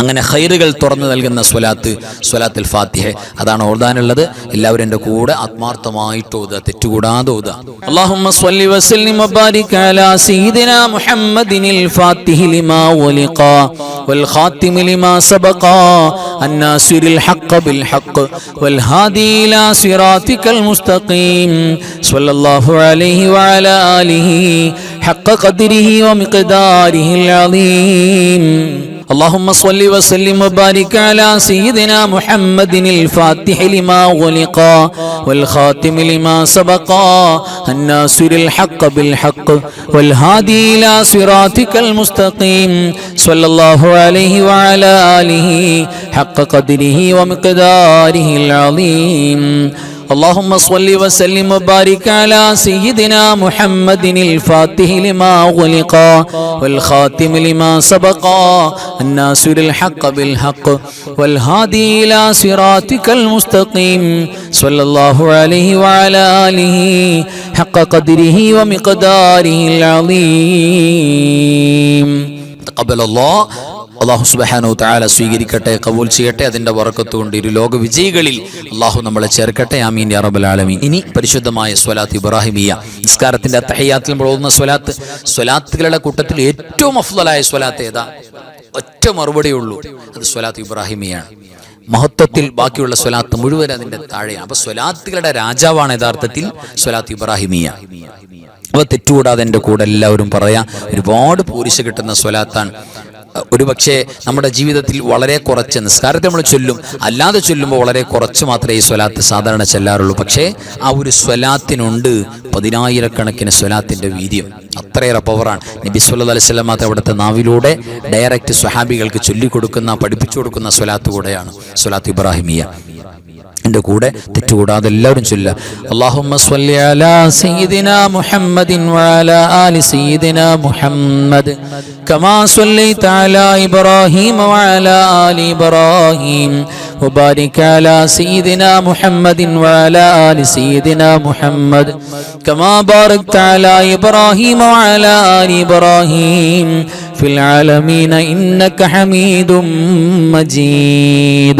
അങ്ങനെ ഖൈറുകൾ തുറന്നു നൽകുന്ന സ്വലാത്തുൽ ഫാത്തിഹ, അതാണ് ഓതാനുള്ളത്. എല്ലാവരും എൻ്റെ കൂടെ ആത്മാർത്ഥമായിട്ട് ഓതുക, തെറ്റുകൂടാതെ ഓതുക. അല്ലാഹുമ്മ സ്വല്ലി വസല്ലിം വബാരിക് അലാ സയ്യിദിനാ മുഹമ്മദിനിൽ ഫാത്തിഹി ലിമാ ഉലിഖ വൽ ഖാതിമി ലിമാ സബഖ അന്നാസിറിൽ ഹഖ് ബിൽ ഹഖ് വൽ ഹാദി ഇലാ സിറാതികൽ മുസ്തഖീം സ്വല്ലല്ലാഹു അലൈഹി വഅലാ ആലിഹി ഹഖ് ഖദ്രിഹി വമിഖ്ദാരിഹിൽ അളീം. اللهم صل وسلم وبارك على سيدنا محمد الفاتح لما غلق والخاتم لما سبق الناصر الحق بالحق والهادي إلى صراطك المستقيم صلى الله عليه وعلى آله حق قدره ومقداره العظيم. اللهم صل وسلم وبارك على سيدنا محمد الفاتح لما أغلق والخاتم لما سبق الناصر الحق بالحق والهادي إلى صراطك المستقيم صلى الله عليه وعلى آله حق قدره ومقداره العظيم. تقبل الله. അല്ലാഹു സുബ്ഹാനഹു വ തആല സ്വീകരിക്കട്ടെ, കബൂൽ ചെയ്യട്ടെ. അതിന്റെ ബറക്കത്ത് കൊണ്ട് ഇരു ലോക വിജയികളിൽ അല്ലാഹു നമ്മളെ ചേർക്കട്ടെ. ആമീൻ യാ റബ്ബൽ ആലമീൻ. ഇനി പരിശുദ്ധമായ സ്വലാത്ത് ഇബ്രാഹിമിയ, നിസ്കാരത്തിന്റെ തഹയ്യാത്തിൽ നമ്മൾ ഓതുന്ന സ്വലാത്തുകളുടെ കൂട്ടത്തിൽ ഏറ്റവും അഫ്ളലായ സ്വലാത്ത് ഏതാ? ഒറ്റ മറുപടിയേ ഉള്ളൂ, അത് സ്വലാത്ത് ഇബ്രാഹിമിയാണ്. മഹത്വത്തിൽ ബാക്കിയുള്ള സ്വലാത്ത് മുഴുവൻ അതിന്റെ താഴെയാണ്. അപ്പൊ സ്വലാത്തുകളുടെ രാജാവാണ് യഥാർത്ഥത്തിൽ സ്വലാത്ത് ഇബ്രാഹിമിയ. അവ തെറ്റുകൂടാതെ എൻ്റെ കൂടെ എല്ലാവരും പറയാം. ഒരുപാട് പോരിശ കിട്ടുന്ന സ്വലാത്താണ്. ഒരുപക്ഷെ നമ്മുടെ ജീവിതത്തിൽ വളരെ കുറച്ച് നിസ്കാരത്തെ നമ്മൾ ചൊല്ലും, അല്ലാതെ ചൊല്ലുമ്പോൾ വളരെ കുറച്ച് മാത്രമേ ഈ സ്വലാത്ത് സാധാരണ ചെല്ലാറുള്ളൂ. പക്ഷേ ആ ഒരു സ്വലാത്തിനുണ്ട് 10,000-കണക്കിന് സ്വലാത്തിന്റെ വീര്യം. അത്രയേറെ പവറാണ്. നബി സല്ലല്ലാഹു അലൈഹി വസല്ലം മാത്രം അവിടുത്തെ നാവിലൂടെ ഡയറക്റ്റ് സ്വഹാബികൾക്ക് ചൊല്ലിക്കൊടുക്കുന്ന, പഠിപ്പിച്ചു കൊടുക്കുന്ന സ്വലാത്ത് കൂടെയാണ് സ്വലാത്ത് ഇബ്രാഹിമിയ. എൻ്റെ കൂടെ തെറ്റുകൂടാതെ എല്ലാവരും ചൊല്ലുക. അല്ലാഹുമ്മ സ്വല്ലി അലാ സയ്യിദിനാ മുഹമ്മദിൻ വഅലാ ആലി സയ്യിദിനാ മുഹമ്മദ് കമാ സ്വല്ലൈത അലാ ഇബ്രാഹീമ വഅലാ ആലി ഇബ്രാഹീം وبارك على سيدنا محمد وعلى آل سيدنا محمد كما باركت على إبراهيم وعلى آل إبراهيم في العالمين إنك حميد مجيد.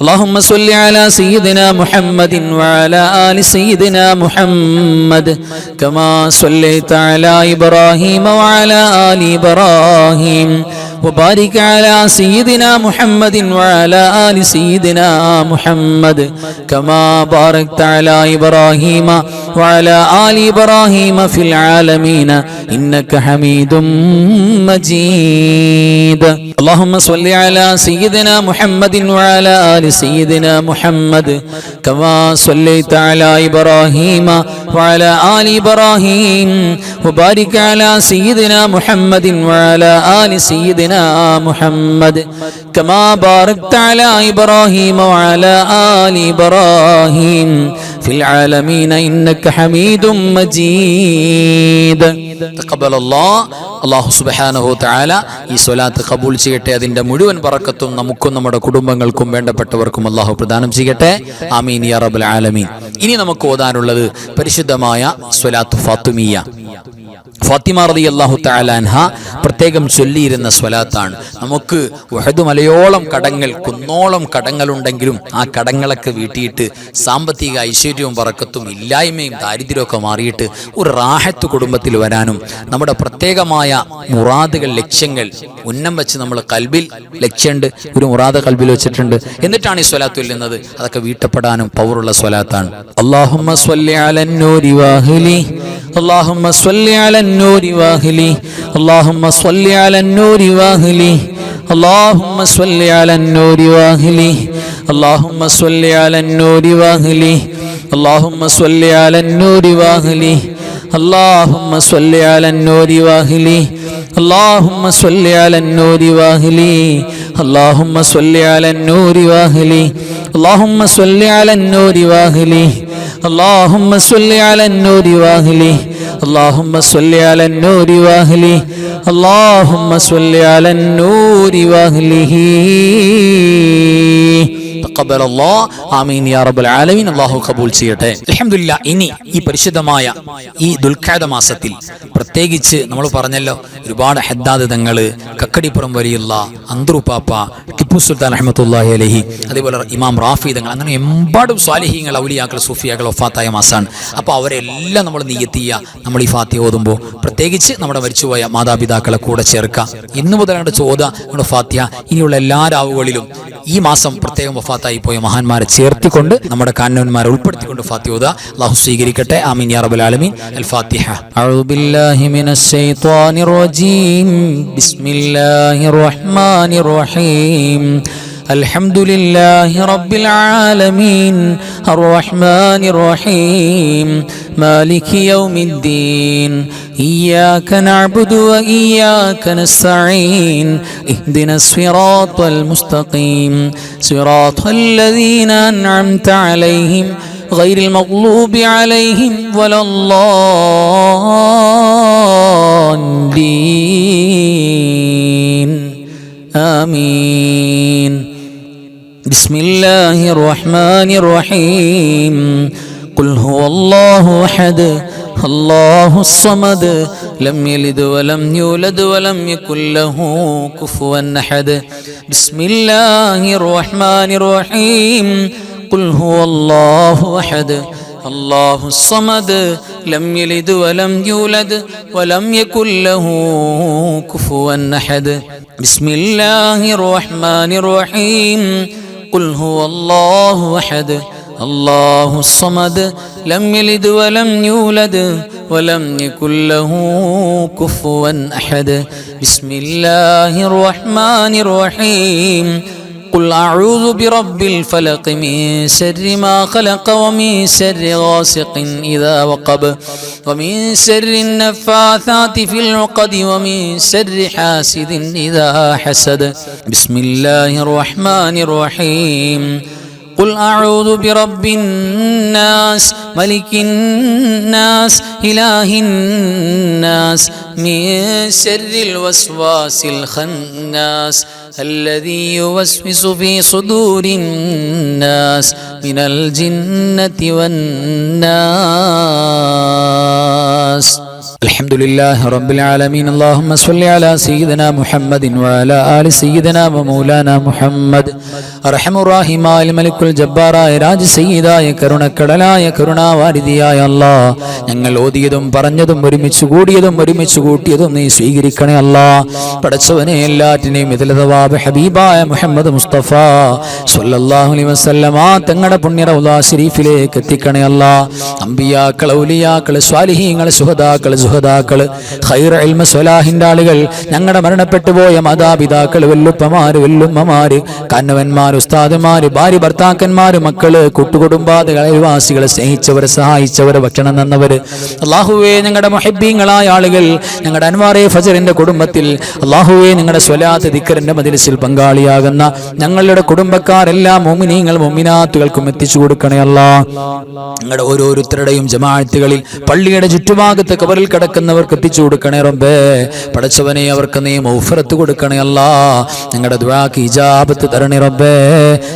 اللهم صل على سيدنا محمد وعلى آل سيدنا محمد كما صليت على إبراهيم وعلى آل إبراهيم وبارك على سيدنا محمد وعلى آل سيدنا محمد كما باركت على إبراهيم وعلى آل إبراهيم في العالمين إنك حميد مجيد. اللهم صل على سيدنا محمد وعلى آل سيدنا محمد كما صليت على إبراهيم وعلى آل إبراهيم وبارك على سيدنا محمد وعلى آل سيدنا محمد كما باركت على إبراهيم وعلى آل إبراهيم في العالمين إنك حميد مجيد. تقبل الله. അല്ലാഹു സുബ്ഹാനഹു വ തആല ഈ സ്വലാത്ത് ഖബൂൽ ചെയ്യട്ടെ. അതിന്റെ മുഴുവൻ ബറക്കത്തും നമുക്കും നമ്മുടെ കുടുംബങ്ങൾക്കും വേണ്ടപ്പെട്ടവർക്കും അല്ലാഹു പ്രദാനം ചെയ്യട്ടെ. ആമീൻ യാ റബ്ബൽ ആലമീൻ. ഇനി നമുക്ക് ഓതാനുള്ളത് പരിശുദ്ധമായ സ്വലാത്ത് ഫാത്തിമിയ. ഫാത്തിമ റളിയല്ലാഹു തആല അൻഹ പ്രത്യേകം ചൊല്ലിയിരുന്ന സ്വലാത്താണ്. നമുക്ക് ഉഹദ് മലയോളം കടങ്ങൾ, കുന്നോളം കടങ്ങളുണ്ടെങ്കിലും ആ കടങ്ങളൊക്കെ വീട്ടിയിട്ട് സാമ്പത്തിക ഐശ്വര്യവും ബറക്കത്തും ഇല്ലായ്മയും ദാരിദ്ര്യമൊക്കെ മാറിയിട്ട് ഒരു റാഹത്ത് കുടുംബത്തിൽ വരാനും നമ്മുടെ പ്രത്യേകമായ മുറാദുകൾ, ലക്ഷ്യങ്ങൾ ഉന്നം വെച്ച് നമ്മൾ കൽബിൽ ലക്ഷ്യമുണ്ട്, ഒരു മുറാദ് കൽബിൽ വെച്ചിട്ടുണ്ട്, എന്നിട്ടാണ് ഈ സ്വലാത്ത് ചൊല്ലുന്നത്. അതൊക്കെ വീട്ടപ്പെടാനും പവറുള്ള സ്വലാത്താണ്. അല്ലാഹുമ്മ സ്വല്ലി അലൻ നൂരി വാഹിലി اللهم صل على النور واهلي اللهم صل على النور واهلي اللهم صل على النور واهلي اللهم صل على النور واهلي اللهم صل على النور واهلي اللهم صل على النور واهلي اللهم صل على النور واهلي اللهم صل على النور واهلي اللهم صل على النور واهلي اللهم صل على النور واهلي اللهم صل على النور واهلي اللهم صل على النور واهله. تقبل الله. ആമീൻ യാ റബ്ബൽ ആലമീൻ. അല്ലാഹു ഖബൂൽ ചെയ്യട്ടെ. അൽഹംദുലില്ലാ. ഇനി ഈ പരിശുദ്ധമായ ഈ ദുൽഖഅദ മാസത്തിൽ പ്രത്യേകിച്ച് നമ്മൾ പറഞ്ഞല്ലോ, ഒരുപാട് ഹദ്ദാദ് തങ്ങള്, കക്കടിപ്പുറം വലിയുള്ള അന്തറുപ്പാപ്പ, ടിപ്പു സുൽത്താൻ റഹ്മത്തുള്ളാഹി അലൈഹി, അതേപോലെ ഇമാം റാഫി തങ്ങൾ, അങ്ങനെ എമ്പാടും സ്വാലിഹീങ്ങൾ, ഔലിയാക്കൾ, സൂഫിയാക്കൾ വഫാത്തായ മാസമാണ്. അപ്പോൾ അവരെല്ലാം നമ്മൾ നിയ്യത്ത് ചെയ്യുക. നമ്മൾ ഈ ഫാത്തിഹ ഓതുമ്പോൾ പ്രത്യേകിച്ച് നമ്മുടെ മരിച്ചുപോയ മാതാപിതാക്കളെ കൂടെ ചേർക്കുക. ഇന്നു മുതലാണ് ചോദ നമ്മുടെ ഫാത്തിഹ. ഇനിയുള്ള എല്ലാ രാവുകളിലും ഈ മാസം പ്രത്യേകം വഫാത്തായി പോയ മഹാന്മാരെ ചേർത്തിക്കൊണ്ട് നമ്മുടെ കാരണവന്മാരെ ഉൾപ്പെടുത്തിക്കൊണ്ട് ഫാത്തിഹ ഓതുക. അല്ലാഹു സ്വീകരിക്കട്ടെ. ആമീൻ യാ റബ്ബൽ ആലമീൻ. അൽ ഫാത്തിഹ. അഊദു ബില്ലാഹി മിനശ് ശൈത്വാനിർ റജീം. ബിസ്മില്ലാഹിർ റഹ്മാനിർ റഹീം. الحمد لله رب العالمين الرحمن الرحيم مالك يوم الدين إياك نعبد وإياك نستعين اهدنا الصراط المستقيم صراط الذين أنعمت عليهم غير المغلوب عليهم ولا الضالين آمين. بسم الله الرحمن الرحيم. قل هو الله أحد الله الصمد لم يلد ولم يولد ولم يكن له كفوا أحد. بسم الله الرحمن الرحيم. قل هو الله أحد الله الصمد لم يلد ولم يولد ولم يكن له كفوا أحد بسم الله الرحمن الرحيم قل هو الله أحد الله الصمد لم يلد ولم يولد ولم يكن له كفوا أحد بسم الله الرحمن الرحيم قل أعوذ برب الفلق من شر ما خلق ومن شر غاسق إذا وقب ومن شر النفاثات في العقد ومن شر حاسد إذا حسد بسم الله الرحمن الرحيم قل أعوذ برب الناس ملك الناس إله الناس من شر الوسواس الخناس الذي يوسوس في صدور الناس من الجنة والناس الحمد لله رب العالمين اللهم صل على سيدنا محمد وعلى آل سيدنا ومولانا محمد أرحم الراحمين الملك الجبار രാജ സയ്യിദായ കരുണക്കടലായ കരുണാവാരിധിയായ അല്ലാഹ് ഞങ്ങൾ ഓതിയതും പറഞ്ഞതും ഒരുമിച്ച് കൂടിയതും ഒരുമിച്ച് കൂട്ടിയതും നീ സ്വീകരിക്കണേ അല്ലാഹ് പടച്ചവനെ എല്ലാറ്റിനെയും ഇതിലതവാബ് ഹബീബായ മുഹമ്മദ് മുസ്തഫ സ്വല്ലല്ലാഹു അലൈഹി വസല്ലമ തങ്ങളുടെ പുണ്യ റൗള ശരീഫിലേക്ക് എത്തിക്കണേ അല്ലാഹ് അമ്പിയാക്കൾ ഔലിയാക്കൾ സ്വാലിഹീങ്ങൾ സുഹദാക്കൾ സുഹദാക്കൾ ഖൈർ ഇൽമ സ്വലാഹിന്റെ ആളുകൾ ഞങ്ങളുടെ മരണപ്പെട്ടു പോയ മാതാപിതാക്കൾ വല്ലുപ്പമാര് വല്ലുമ്മമാര് കന്നവന്മാർ ഉസ്താദുമാര് ഭാര്യ ഭർത്താക്കന്മാര് മക്കള് കൂട്ടുകുടുംബാദികൾ അയൽവാസികളെ സ്നേഹിച്ചവരെ സഹായിച്ചവരെ ഭക്ഷണം തന്നവര് അല്ലാഹുവേ ഞങ്ങളുടെ മുഹബ്ബീങ്ങളായ ആളുകൾ ഞങ്ങളുടെ അൻവാറെ ഫജറിന്റെ കുടുംബത്തിൽ അല്ലാഹുവേ ഞങ്ങളുടെ സ്വലാത്ത് ദിക്റിന്റെ മജ്ലിസിൽ പങ്കാളിയാകുന്ന ഞങ്ങളുടെ കുടുംബക്കാരെല്ലാം മുഅ്മിനീങ്ങൾ മുഅ്മിനാത്തുകൾക്കും എത്തിച്ചു കൊടുക്കണേ അല്ലാഹ് ഞങ്ങളുടെ ഓരോരുത്തരുടെയും ജമാഅത്തുകളിൽ പള്ളിയുടെ ചുറ്റുഭാഗത്ത് ഖബറിൽ കിടക്കുന്നവർക്ക് എത്തിച്ചു കൊടുക്കണേ റബ്ബേ പടച്ചവനെ അവർക്ക് നീ മഗ്ഫിറത്ത് കൊടുക്കണേ അല്ലാഹ് ഞങ്ങളുടെ ദുആക്ക് ഇജാബത്ത് തരണേ റബ്ബേ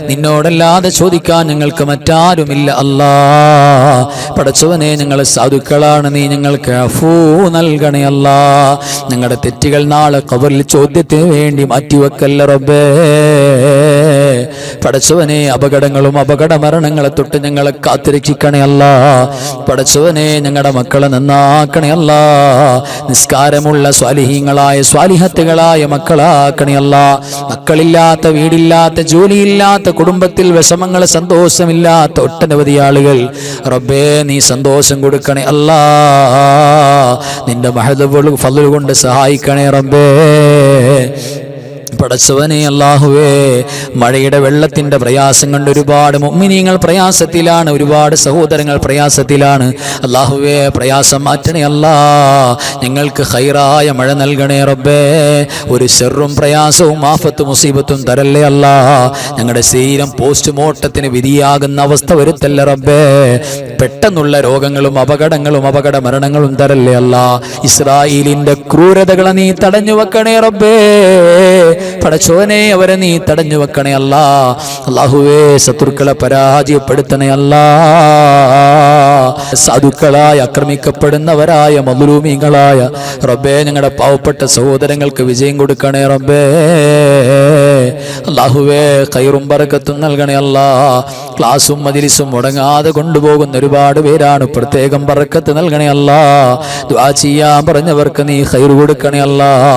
നിന്നോടല്ലാതെ ചോദിക്കാൻ ഞങ്ങൾക്ക് മറ്റാരുമില്ല അല്ലാഹ് പടച്ചവനെ ഞങ്ങൾ സാധുക്കളാണ് നീ ഞങ്ങൾക്ക് അഫൂ നൽകണേ അല്ലാഹ് ഞങ്ങളുടെ തെറ്റുകൾ നാളെ ഖബറിൽ ചോദ്യത്തിന് വേണ്ടി മാറ്റിവെക്കല്ല റബ്ബേ പടച്ചവനെ അപകടങ്ങളും അപകട മരണങ്ങളെ തൊട്ട് ഞങ്ങളെ കാത്തിരക്ഷിക്കണേ അല്ലാഹ് പടച്ചവനെ ഞങ്ങളുടെ മക്കളെ നന്നാക്കണേ അല്ലാഹ് നിസ്കാരമുള്ള സ്വാലിഹീങ്ങളായ സ്വാലിഹത്തുകളായ മക്കളാക്കണേ അല്ലാഹ് മക്കളില്ലാത്ത വീടില്ലാത്ത ജോലിയില്ലാത്ത കുടുംബത്തിൽ വിഷമങ്ങൾ സന്തോഷമില്ലാത്ത ഒട്ടനവധി ആളുകൾ റബ്ബേ നീ സന്തോഷം കൊടുക്കണേ അല്ലാഹ് നിന്റെ മഹദ് ഫള് കൊണ്ട് സഹായിക്കണേ റബ്ബേ പടച്ചവനെ അല്ലാഹുവേ മഴയുടെ വെള്ളത്തിന്റെ പ്രയാസം കൊണ്ട് ഒരുപാട് മുഅ്മിനീങ്ങൾ പ്രയാസത്തിലാണ് ഒരുപാട് സഹോദരങ്ങൾ പ്രയാസത്തിലാണ് അല്ലാഹുവേ പ്രയാസം മാറ്റണേ അല്ലാഹ് ഞങ്ങൾക്ക് ഖൈറായ മഴ നൽകണേ റബ്ബേ ഒരു ശർറും പ്രയാസവും ആഫത്തും മുസീബത്തും തരല്ലേ അല്ലാഹ് ഞങ്ങളുടെ ശരീരം പോസ്റ്റ്മോർട്ടത്തിന് വിധിയാകുന്ന അവസ്ഥ വരുത്തല്ല റബ്ബേ പെട്ടെന്നുള്ള രോഗങ്ങളും അപകടങ്ങളും അപകട മരണങ്ങളും തരല്ലേ അല്ലാഹ് ഇസ്രായേലിന്റെ ക്രൂരതകളെ നീ തടഞ്ഞു വെക്കണേ റബ്ബേ പടച്ചോനെ അവരെ നീ തടഞ്ഞു വെക്കണേ അല്ലാഹ് അല്ലാഹുവേ ശത്രുക്കളെ പരാജയപ്പെടുത്തണേ അല്ലാഹ് സാധുക്കളായ ആക്രമിക്കപ്പെടുന്നവരായ മദ്ലൂമീങ്ങളായ റബ്ബേ ഞങ്ങളുടെ പാവപ്പെട്ട സഹോദരങ്ങൾക്ക് വിജയം കൊടുക്കണേ റബ്ബേ അല്ലാഹുവേ ഖൈറും ബറക്കത്തും നൽകണേ അല്ലാഹ് ക്ലാസും മജ്ലിസും മുടങ്ങാതെ കൊണ്ടുപോകുന്ന ഒരുപാട് പേരാണ് പ്രത്യേകം ബറക്കത്ത് നൽകണേ അല്ലാഹ് ദുആ ചെയ്യാൻ പറഞ്ഞവർക്ക് നീ ഖൈർ കൊടുക്കണേ അല്ലാഹ്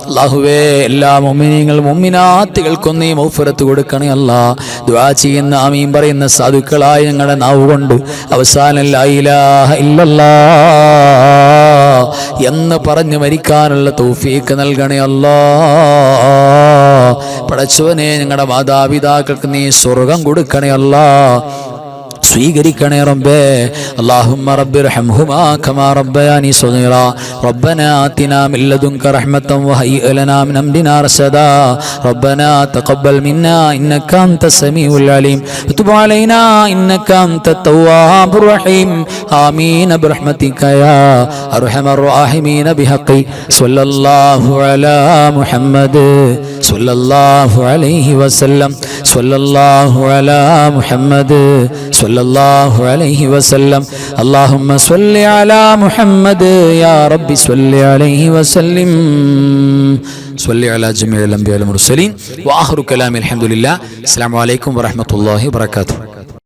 അല്ലാഹുവേ എല്ലാ മുഅ്മിനീങ്ങൾ മുഅ്മിനാത്തുകൾക്കും നീ മഗ്ഫിറത്ത് കൊടുക്കണേ അല്ലാഹ് ദുആ ചെയ്യുന്ന ആമീൻ പറയുന്ന സാധുക്കളായ ഞങ്ങളുടെ നാവ് കൊണ്ട് അവസാനം ലാ ഇലാഹ ഇല്ലല്ലാഹ് എന്ന് പറഞ്ഞു മരിക്കാനുള്ള തൗഫീഖ് നൽകണേ അല്ലാഹ് പടച്ചവനെ ഞങ്ങളുടെ മാതാപിതാക്കൾക്ക് നീ സ്വർഗ്ഗം കൊടുക്കണേ അല്ലാഹ് സ്വീകരിക്കണേ റബ്ബേ അല്ലാഹുമ്മ റബ്ബിർഹംഹുമാ കമാ റബ്ബയാനി സഗീറാ റബ്ബനാ ആതിനാ മിൻ ലദുൻക റഹ്മതൻ വഹയ്യിഅ ലനാ മിൻ അംരിനാ റശദാ റബ്ബനാ തഖബ്ബൽ മിന്നാ ഇന്നക അൻതസ് സമീഉൽ അലീം വതുബ് അലൈനാ ഇന്നക അൻതത് തവ്വാബുർ റഹീം ആമീൻ ബിറഹ്മതിക യാ അർഹമർ റഹീമീൻ ബിഹഖി സ്വല്ലല്ലാഹു അലാ മുഹമ്മദ് സ്വല്ലല്ലാഹു അലൈഹി വസല്ലം സ്വല്ലല്ലാഹു അലാ മുഹമ്മദ് സ്വല്ലല്ലാഹു അലൈഹി വസല്ലം അല്ലാഹുമ്മ സ്വല്ലി അലാ മുഹമ്മദ് യാ റബ്ബി സ്വല്ലി അലൈഹി വസല്ലം സ്വല്ലി അലാ ജമീഇൽ അംബിയാ വൽ മുർസലീൻ വആഖിറു കലാമി അൽഹംദുലില്ലാഹ് അസ്സലാമു അലൈക്കും വറഹ്മത്തുള്ളാഹി വബറകാതുഹു.